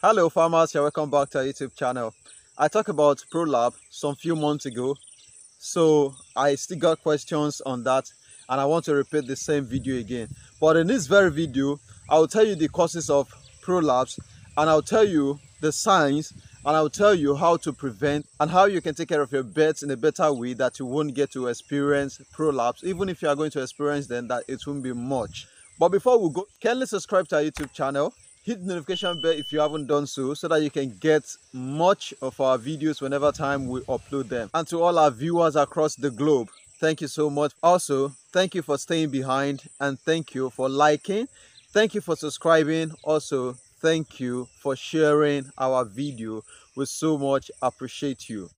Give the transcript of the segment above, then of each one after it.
Hello farmers, you're welcome back to our YouTube channel. I talked about Prolapse some few months ago, so I still got questions on that and I want to repeat the same video again. But in this very video, I will tell you the causes of Prolapse and I'll tell you the signs and I'll tell you how to prevent and how you can take care of your birds in a better way that you won't get to experience Prolapse. Even if you are going to experience them, that it won't be much. But before we go, kindly subscribe to our YouTube channel. Hit the notification bell if you haven't done so that you can get much of our videos whenever time we upload them. And to all our viewers across the globe, thank you so much. Also, thank you for staying behind and thank you for liking. Thank you for subscribing. Also, thank you for sharing our video. We so much appreciate you.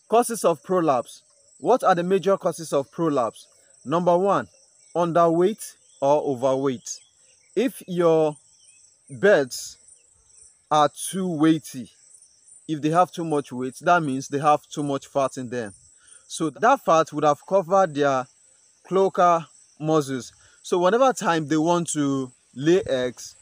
Causes of prolapse. What are the major causes of prolapse? Number one, underweight or overweight. If your birds are too weighty, if they have too much weight, that means they have too much fat in them. So that fat would have covered their cloaca muscles. So whenever time they want to lay eggs,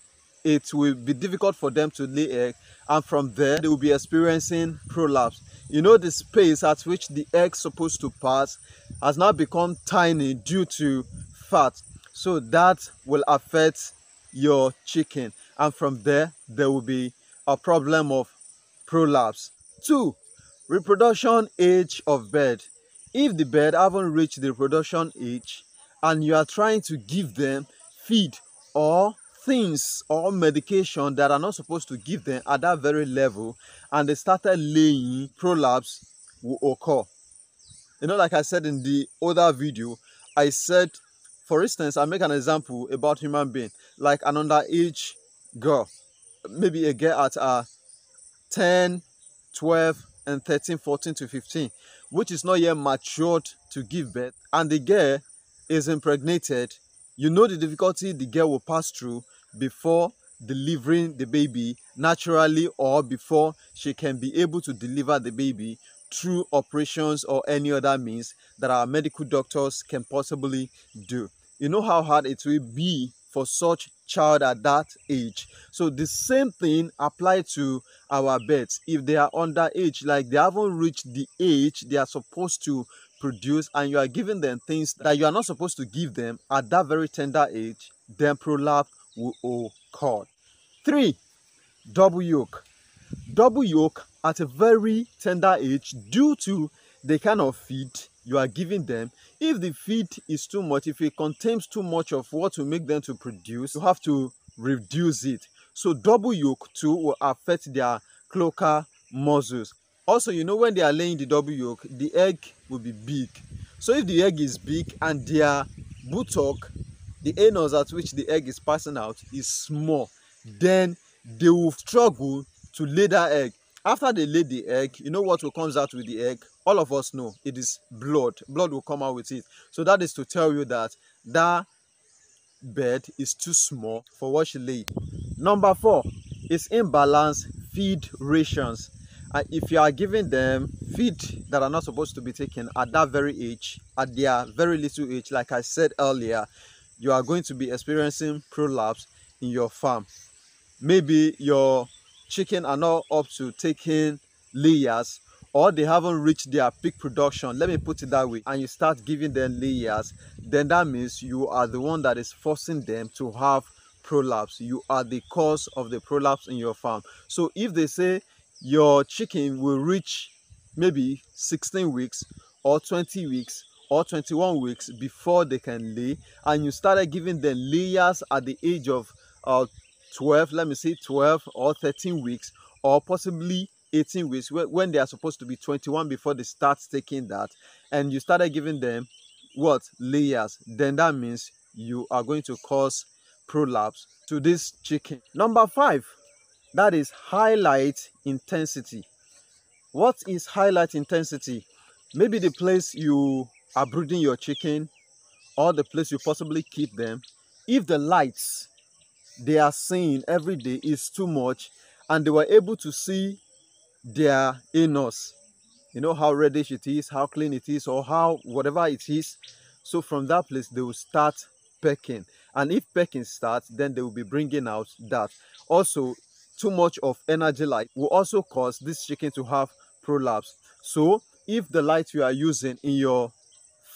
it will be difficult for them to lay egg, and from there they will be experiencing prolapse. You know, the space at which the egg supposed to pass has now become tiny due to fat, so that will affect your chicken, and from there will be a problem of prolapse. 2. Reproduction age of bird. If the bird haven't reached the reproduction age and you are trying to give them feed or things or medication that are not supposed to give them at that very level and they started laying, prolapse will occur. You know, like I said in the other video, I said, for instance, I make an example about human being, like an underage girl, maybe a girl at 10, 12 and 13, 14 to 15, which is not yet matured to give birth, and the girl is impregnated. You know the difficulty the girl will pass through before delivering the baby naturally, or before she can be able to deliver the baby through operations or any other means that our medical doctors can possibly do. You know how hard it will be for such child at that age. So the same thing applies to our birds. If they are underage, like they haven't reached the age they are supposed to produce, and you are giving them things that you are not supposed to give them at that very tender age, then prolapse will occur. 3. Double yolk. Double yolk at a very tender age due to the kind of feed you are giving them. If the feed is too much, if it contains too much of what will make them to produce, you have to reduce it. So double yolk too will affect their cloaca muscles. Also, you know, when they are laying the double yolk, the egg will be big. So if the egg is big and their buttock, the anus at which the egg is passing out, is small, then they will struggle to lay that egg. After they lay the egg, you know what will comes out with the egg? All of us know it is blood. Blood will come out with it. So that is to tell you that that bird is too small for what she laid. Number 4 is imbalance feed rations. And if you are giving them feed that are not supposed to be taken at that very age, at their very little age, like I said earlier, you are going to be experiencing prolapse in your farm. Maybe your chicken are not up to taking layers, or they haven't reached their peak production, let me put it that way, and you start giving them layers, then that means you are the one that is forcing them to have prolapse. You are the cause of the prolapse in your farm. So if they say your chicken will reach maybe 16 weeks or 20 weeks or 21 weeks before they can lay, and you started giving them layers at the age of 12, let me say 12 or 13 weeks, or possibly 18 weeks, when they are supposed to be 21 before they start taking that, and you started giving them what, layers, then that means you are going to cause prolapse to this chicken. Number 5, that is highlight intensity. What is highlight intensity? Maybe the place you are brooding your chicken, or the place you possibly keep them, if the lights they are seeing every day is too much, and they were able to see their anus. You know how reddish it is, how clean it is, or how whatever it is. So from that place, they will start pecking. And if pecking starts, then they will be bringing out that. Also, too much of energy light will also cause this chicken to have prolapse. So if the light you are using in your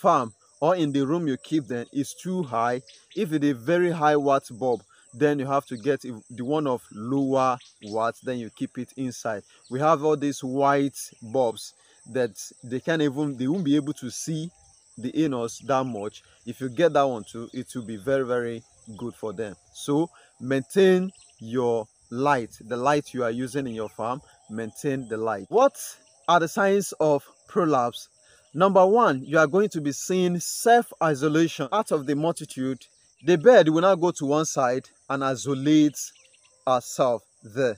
farm or in the room you keep them is too high, if it is a very high watt bulb, then you have to get the one of lower watts, then you keep it inside. We have all these white bulbs that they won't be able to see the anus that much. If you get that one too, it will be very, very good for them. So maintain your light, the light you are using in your farm, maintain the light. What are the signs of prolapse? Number one, you are going to be seeing self-isolation. Out of the multitude, the bird will now go to one side and isolate herself there.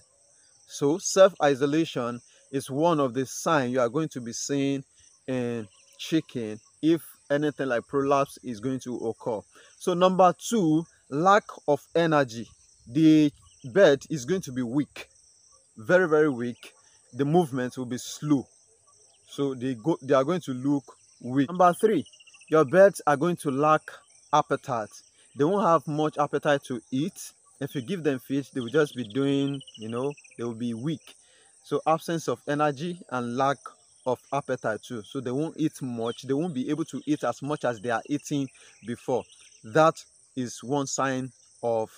So self-isolation is one of the signs you are going to be seeing in chicken if anything like prolapse is going to occur. So number two, lack of energy. The bird is going to be weak, very, very weak. The movement will be slow. So they are going to look weak. Number three, your birds are going to lack appetite. They won't have much appetite to eat. If you give them fish, they will just be doing, they will be weak. So absence of energy and lack of appetite too. So they won't eat much. They won't be able to eat as much as they are eating before. That is one sign of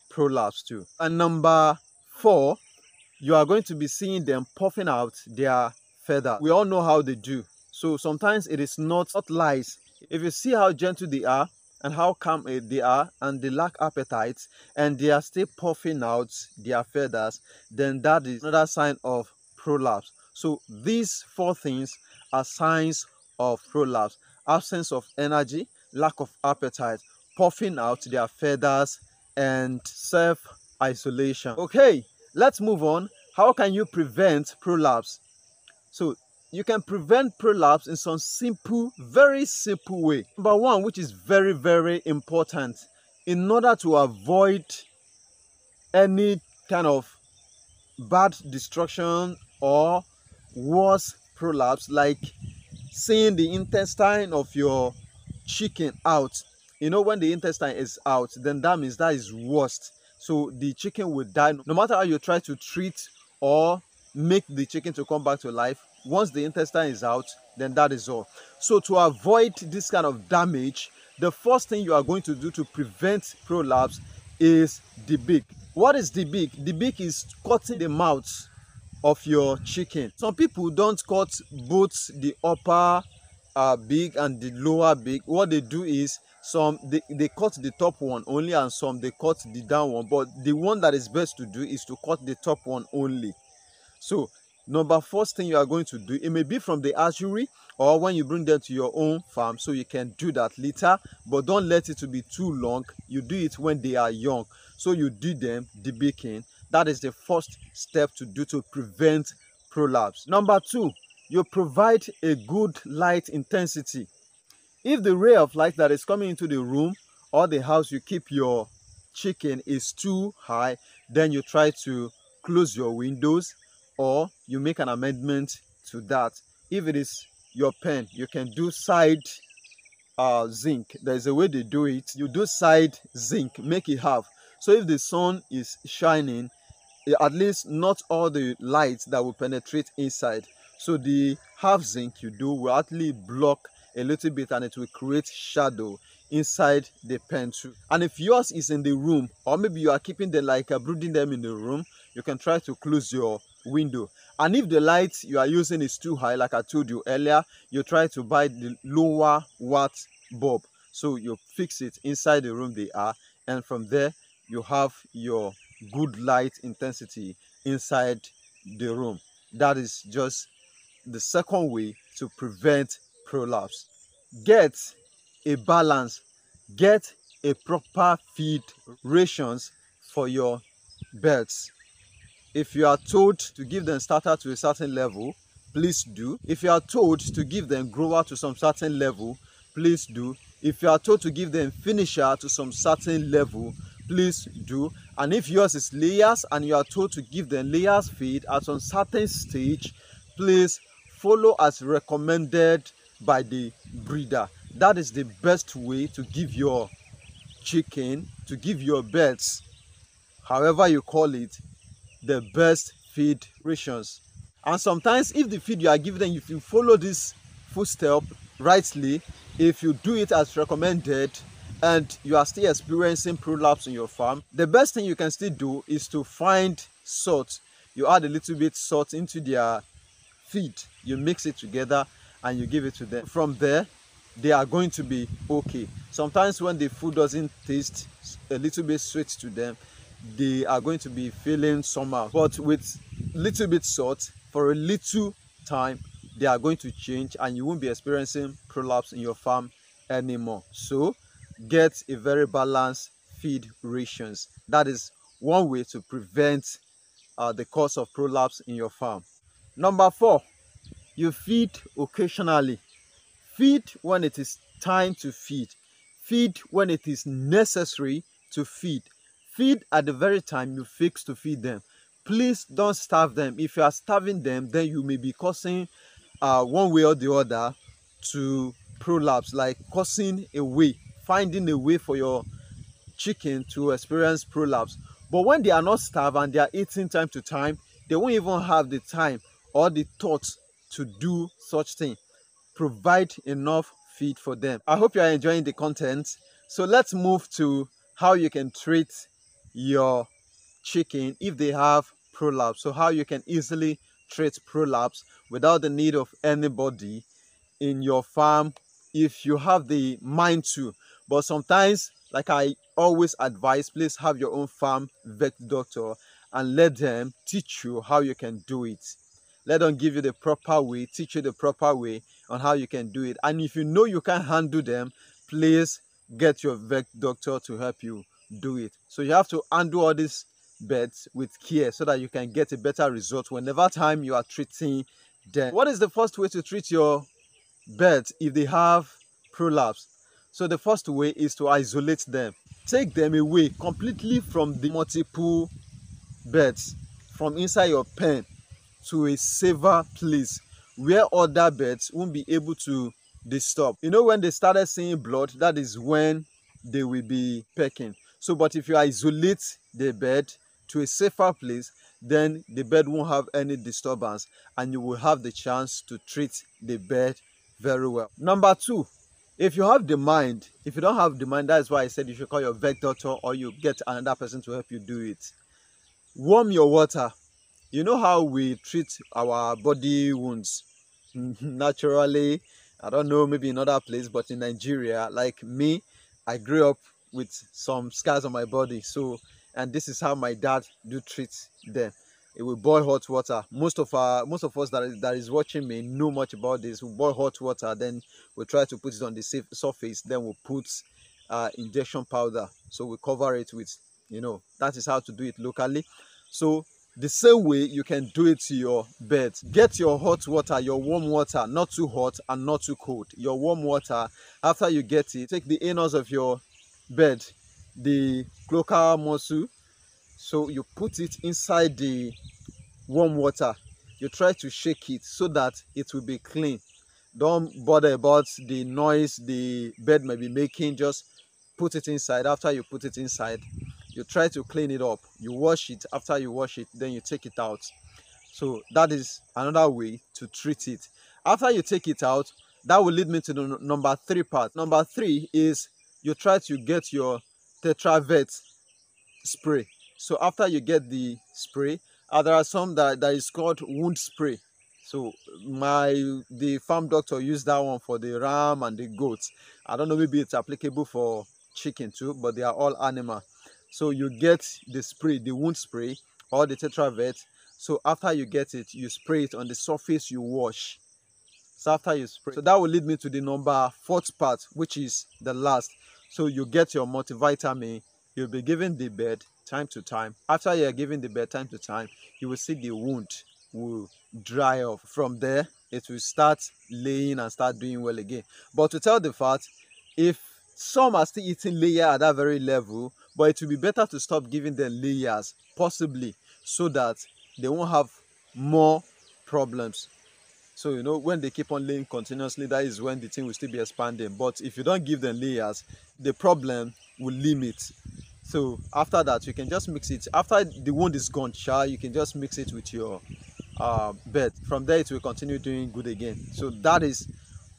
prolapse too. And number four, you are going to be seeing them puffing out their feather. We all know how they do. So sometimes it is not lies. If you see how gentle they are and how calm they are and they lack appetite and they are still puffing out their feathers, then that is another sign of prolapse. So these four things are signs of prolapse: absence of energy, lack of appetite, puffing out their feathers, and self-isolation. Okay, let's move on. How can you prevent prolapse? So you can prevent prolapse in some simple, very simple way. Number one, which is very, very important, in order to avoid any kind of bad destruction or worse prolapse, like seeing the intestine of your chicken out. When the intestine is out, then that means that is worst. So the chicken will die. No matter how you try to treat or make the chicken to come back to life, once the intestine is out, then that is all. So to avoid this kind of damage, the first thing you are going to do to prevent prolapse is the beak. What is the beak? The beak is cutting the mouth of your chicken. Some people don't cut both the upper beak and the lower beak. What they do is they cut the top one only, and some they cut the down one. But the one that is best to do is to cut the top one only. So first thing you are going to do, it may be from the hatchery or when you bring them to your own farm, so you can do that later, but don't let it to be too long. You do it when they are young. So you do them debeaking. That is the first step to do to prevent prolapse. Number two, you provide a good light intensity. If the ray of light that is coming into the room or the house you keep your chicken is too high, then you try to close your windows or you make an amendment to that. If it is your pen, you can do side zinc. There's a way they do it. You do side zinc, make it half. So if the sun is shining, at least not all the lights that will penetrate inside. So the half zinc you do will actually block a little bit and it will create shadow inside the pen too. And if yours is in the room, or maybe you are keeping them brooding them in the room, you can try to close your window. And if the light you are using is too high, like I told you earlier, you try to buy the lower watt bulb. So you fix it inside the room they are, and from there you have your good light intensity inside the room. That is just the second way to prevent prolapse. Get a balance, get a proper feed rations for your birds. If you are told to give them starter to a certain level, please do. If you are told to give them grower to some certain level, please do. If you are told to give them finisher to some certain level, please do. And if yours is layers and you are told to give them layers feed at some certain stage, please follow as recommended by the breeder. That is the best way to give your chicken, to give your birds, however you call it, the best feed rations. And sometimes if the feed you are giving them, if you follow this footstep rightly, if you do it as recommended, and you are still experiencing prolapse in your farm, the best thing you can still do is to find salt. You add a little bit salt into their feed, you mix it together and you give it to them. From there, they are going to be okay. Sometimes when the food doesn't taste a little bit sweet to them, they are going to be feeling somehow, but with little bit salt for a little time, they are going to change and you won't be experiencing prolapse in your farm anymore. So get a very balanced feed rations. That is one way to prevent the cause of prolapse in your farm. Number 4, you feed occasionally. Feed when it is time to feed. Feed when it is necessary to feed. Feed at the very time you fix to feed them. Please don't starve them. If you are starving them, then you may be causing one way or the other to prolapse, like causing a way, finding a way for your chicken to experience prolapse. But when they are not starved and they are eating time to time, they won't even have the time or the thoughts to do such thing. Provide enough feed for them. I hope you are enjoying the content. So let's move to how you can treat your chicken if they have prolapse. So how you can easily treat prolapse without the need of anybody in your farm if you have the mind to. But sometimes, like I always advise, please have your own farm vet doctor and let them teach you how you can do it. Let them give you the proper way, teach you the proper way on how you can do it. And if you know you can't handle them, please get your vet doctor to help you do it. So you have to handle all these birds with care so that you can get a better result whenever time you are treating them. What is the first way to treat your birds if they have prolapse? So the first way is to isolate them. Take them away completely from the multiple birds from inside your pen to a safer place where other birds won't be able to disturb. You know, when they started seeing blood, that is when they will be pecking. So but if you isolate the bird to a safer place, then the bird won't have any disturbance and you will have the chance to treat the bird very well. Number 2, if you have the mind, if you don't have the mind, that is why I said you should call your vet doctor or you get another person to help you do it. Warm your water. You know how we treat our body wounds naturally. I don't know, maybe in other place, but in Nigeria, like me, I grew up with some scars on my body. So, and this is how my dad do treat them. It will boil hot water. Most of us that is watching me know much about this. We boil hot water, then we try to put it on the surface. Then we put injection powder. So we cover it with, you know, that is how to do it locally. So the same way you can do it to your birds. Get your hot water, your warm water, not too hot and not too cold. Your warm water, after you get it, take the anus of your bird, the cloacal muscle, so you put it inside the warm water. You try to shake it so that it will be clean. Don't bother about the noise the bird may be making. Just put it inside. After you put it inside, you try to clean it up. You wash it. After you wash it, then you take it out. So that is another way to treat it. After you take it out, that will lead me to the number 3 part. Number 3 is you try to get your Tetravet spray. So after you get the spray, there are some that is called wound spray. So the farm doctor used that one for the ram and the goats. I don't know, maybe it's applicable for chicken too, but they are all animal. So you get the spray, the wound spray or the Tetravet. So after you get it, you spray it on the surface you wash. So after you spray, so that will lead me to the number 4th part, which is the last. So you get your multivitamin. You'll be giving the bird time to time. After you are giving the bird time to time, you will see the wound will dry off. From there, it will start laying and start doing well again. But to tell the fact, if some are still eating layer at that very level, but it will be better to stop giving them layers, possibly, so that they won't have more problems. So, you know, when they keep on laying continuously, that is when the thing will still be expanding. But if you don't give them layers, the problem will limit. So after that, you can just mix it. After the wound is gone, you can just mix it with your bed. From there, it will continue doing good again. So that is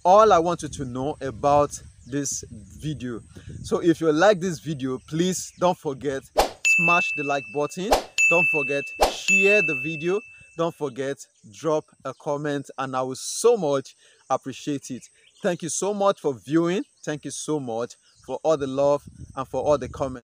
all I want you to know about this video. So if you like this video, please don't forget, smash the like button. Don't forget, share the video. Don't forget, drop a comment, and I will so much appreciate it. Thank you so much for viewing. Thank you so much for all the love and for all the comments.